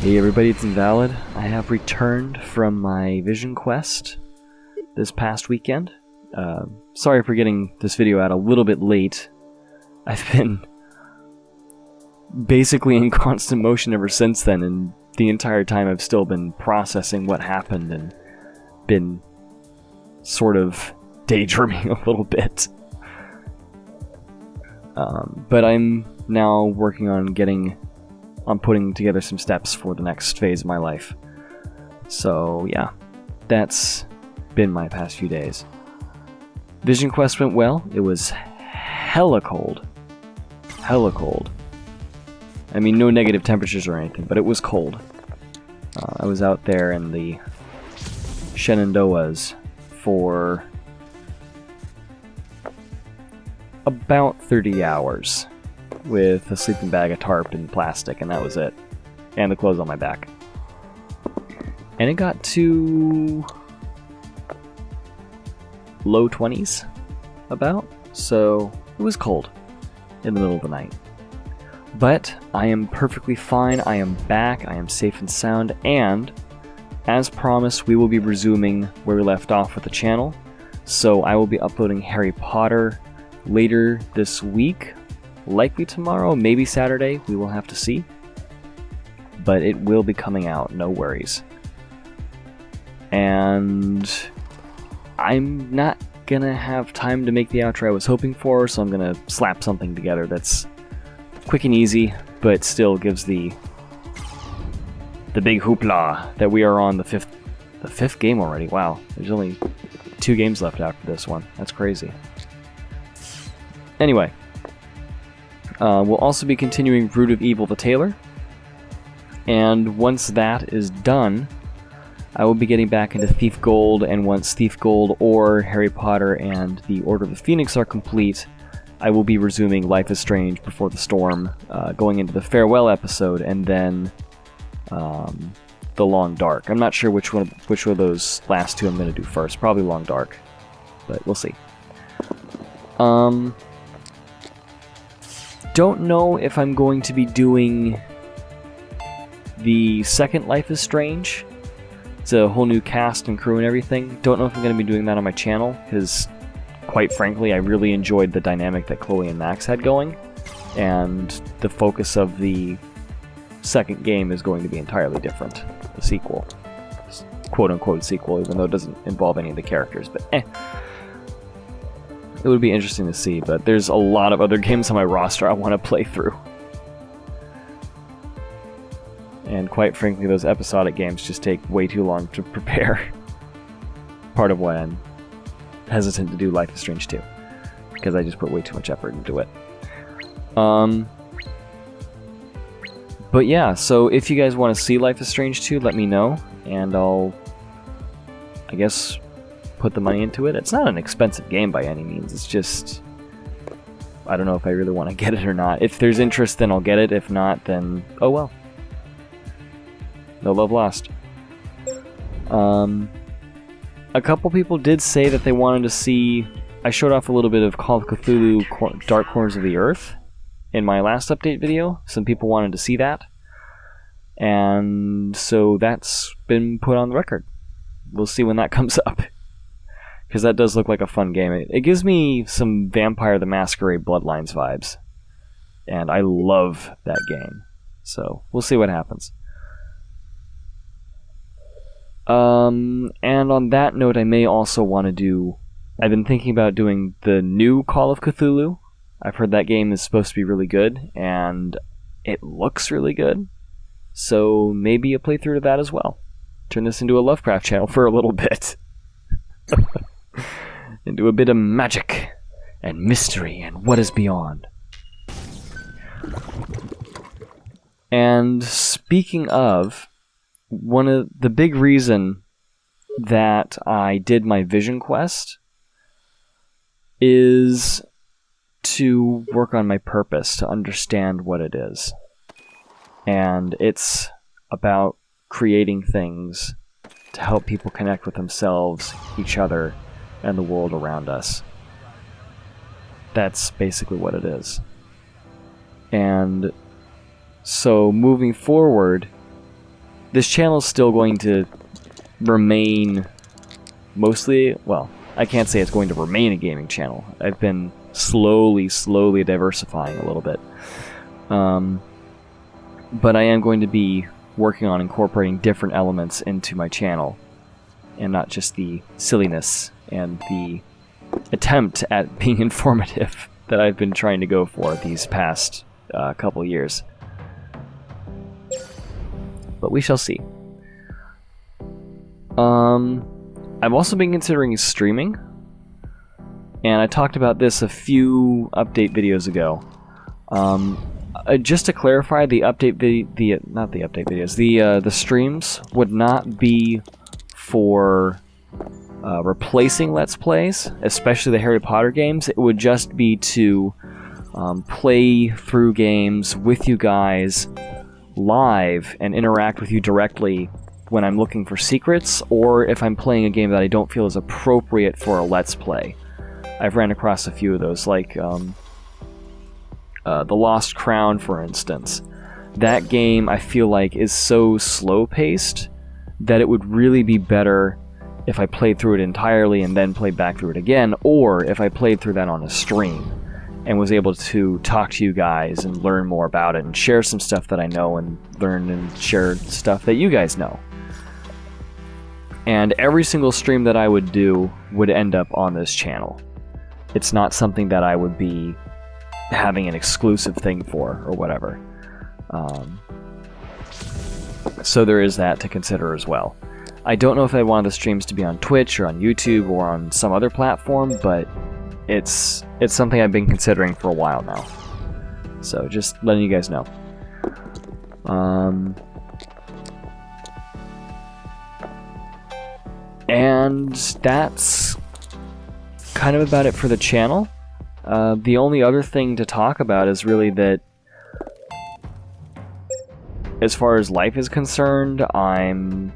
Hey everybody, it's Invalid. I have returned from my Vision Quest this past weekend. Sorry for getting this video out a little bit late. I've been basically in constant motion ever since then, and the entire time I've still been processing what happened and been sort of daydreaming a little bit. But I'm now working on putting together some steps for the next phase of my life. So yeah, that's been my past few days. Vision Quest went well. It was hella cold. Hella cold. I mean, no negative temperatures or anything, but it was cold. I was out there in the Shenandoahs for about 30 hours. With a sleeping bag, a tarp, and plastic, and that was it. And the clothes on my back. And it got to low 20s, about. So it was cold in the middle of the night. But I am perfectly fine. I am back. I am safe and sound. And as promised, we will be resuming where we left off with the channel. So I will be uploading Harry Potter later this week. Likely tomorrow, maybe Saturday, we will have to see. But it will be coming out, no worries. And I'm not gonna have time to make the outro I was hoping for, so I'm gonna slap something together that's quick and easy, but still gives the big hoopla that we are on the fifth game already. Wow, there's only 2 games left after this one. That's crazy. Anyway. We'll also be continuing Root of Evil the Tailor, and once that is done, I will be getting back into Thief Gold, and once Thief Gold or Harry Potter and the Order of the Phoenix are complete, I will be resuming Life is Strange Before the Storm, going into the farewell episode, and then The Long Dark. I'm not sure which one of those last 2 I'm going to do first. Probably Long Dark, but we'll see. Don't know if I'm going to be doing the second Life is Strange. It's a whole new cast and crew and everything. Don't know if I'm going to be doing that on my channel, because quite frankly, I really enjoyed the dynamic that Chloe and Max had going, and the focus of the second game is going to be entirely different. The sequel. Quote-unquote sequel, even though it doesn't involve any of the characters, but It would be interesting to see, but there's a lot of other games on my roster I want to play through. And quite frankly, those episodic games just take way too long to prepare. Part of why I'm hesitant to do Life is Strange 2. Because I just put way too much effort into it. But yeah, so if you guys want to see Life is Strange 2, let me know. And I'll, I guess, put the money into it. It's not an expensive game by any means. It's just, I don't know if I really want to get it or not. If there's interest, then I'll get it. If not, then oh well. No love lost. A couple people did say that they wanted to see. I showed off a little bit of Call of Cthulhu Dark Corners of the Earth in my last update video. Some people wanted to see that, and so that's been put on the record. We'll see when that comes up. Because that does look like a fun game. It gives me some Vampire the Masquerade Bloodlines vibes. And I love that game. So, we'll see what happens. And on that note, I may also want to do... I've been thinking about doing the new Call of Cthulhu. I've heard that game is supposed to be really good, and it looks really good. So, maybe a playthrough of that as well. Turn this into a Lovecraft channel for a little bit. Into a bit of magic and mystery and what is beyond. And speaking of, one of the big reason that I did my Vision Quest is to work on my purpose, to understand what it is. And it's about creating things to help people connect with themselves, each other, and the world around us. That's basically what it is. And so moving forward, this channel is still going to remain mostly, well, I can't say it's going to remain a gaming channel. I've been slowly diversifying a little bit. But I am going to be working on incorporating different elements into my channel, and not just the silliness and the attempt at being informative that I've been trying to go for these past couple years. But we shall see. I've also been considering streaming, and I talked about this a few update videos ago. Just to clarify, the the streams would not be for replacing Let's Plays, especially the Harry Potter games. It would just be to play through games with you guys live and interact with you directly when I'm looking for secrets, or if I'm playing a game that I don't feel is appropriate for a Let's Play. I've ran across a few of those, like The Lost Crown, for instance. That game, I feel like, is so slow-paced that it would really be better if I played through it entirely and then played back through it again, or if I played through that on a stream and was able to talk to you guys and learn more about it and share some stuff that I know and learn and share stuff that you guys know. And every single stream that I would do would end up on this channel. It's not something that I would be having an exclusive thing for or whatever. So there is that to consider as well. I don't know if I want the streams to be on Twitch or on YouTube or on some other platform, but it's something I've been considering for a while now. So just letting you guys know. And that's kind of about it for the channel. The only other thing to talk about is really that as far as life is concerned, I'm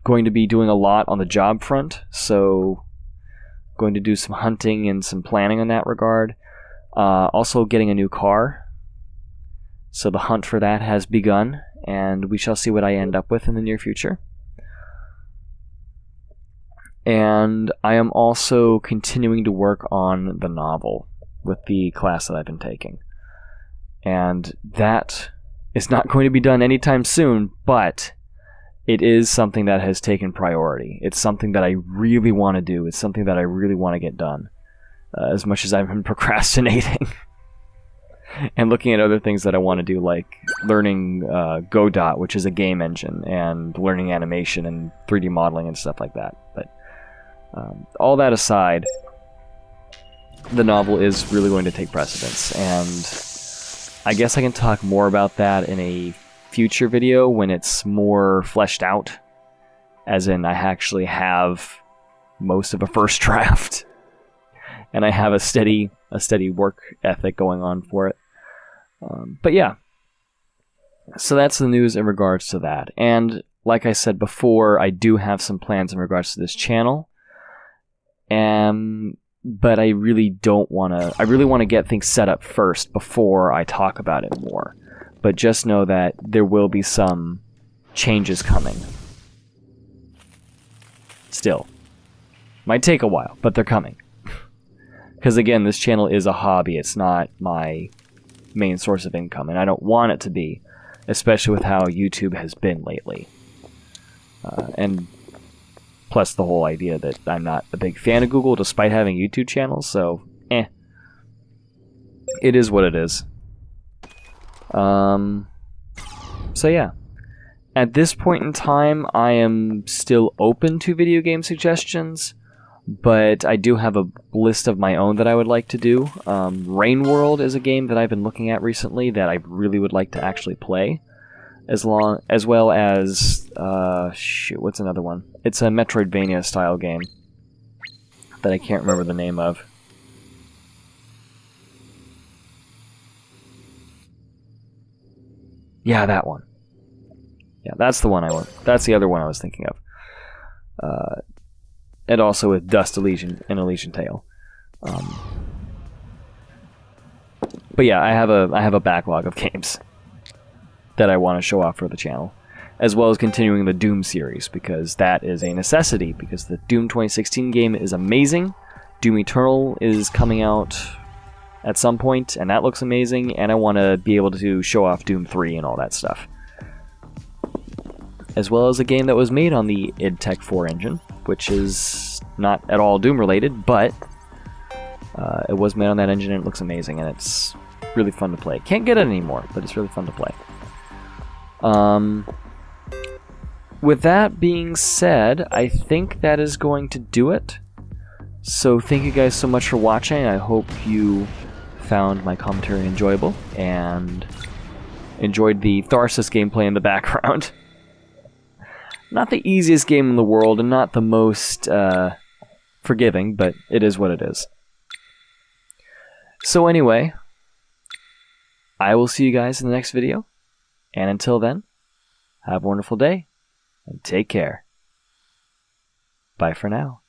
going to be doing a lot on the job front, so going to do some hunting and some planning in that regard. Also getting a new car, so the hunt for that has begun, and we shall see what I end up with in the near future. And I am also continuing to work on the novel with the class that I've been taking. And that is not going to be done anytime soon, but it is something that has taken priority. It's something that I really want to do. It's something that I really want to get done. As much as I've been procrastinating and looking at other things that I want to do, like learning Godot, which is a game engine, and learning animation and 3D modeling and stuff like that. But all that aside, the novel is really going to take precedence, and I guess I can talk more about that in a future video when it's more fleshed out, as in I actually have most of a first draft and I have a steady work ethic going on for it. But yeah, so that's the news in regards to that. And like I said before, I do have some plans in regards to this channel, but I really don't want to. I really want to get things set up first before I talk about it more. But just know that there will be some changes coming. Still. Might take a while, but they're coming. Because again, this channel is a hobby. It's not my main source of income, and I don't want it to be, especially with how YouTube has been lately. And plus the whole idea that I'm not a big fan of Google despite having YouTube channels, so it is what it is. So yeah, at this point in time, I am still open to video game suggestions, but I do have a list of my own that I would like to do. Rain World is a game that I've been looking at recently that I really would like to actually play, as well as what's another one? It's a Metroidvania style game that I can't remember the name of. Yeah, that one. Yeah, that's the one that's the other one I was thinking of. And also with Dust Elysian and Elysian Tale. But yeah, I have a backlog of games that I want to show off for the channel, as well as continuing the Doom series, because that is a necessity, because the Doom 2016 game is amazing. Doom Eternal is coming out at some point, and that looks amazing, and I want to be able to show off Doom 3 and all that stuff. As well as a game that was made on the id Tech 4 engine, which is not at all Doom related, but it was made on that engine and it looks amazing, and it's really fun to play. Can't get it anymore, but it's really fun to play. With that being said, I think that is going to do it. So thank you guys so much for watching. I hope you found my commentary enjoyable and enjoyed the Tharsis gameplay in the background. Not the easiest game in the world and not the most forgiving, but it is what it is. So anyway, I will see you guys in the next video. And until then, have a wonderful day and take care. Bye for now.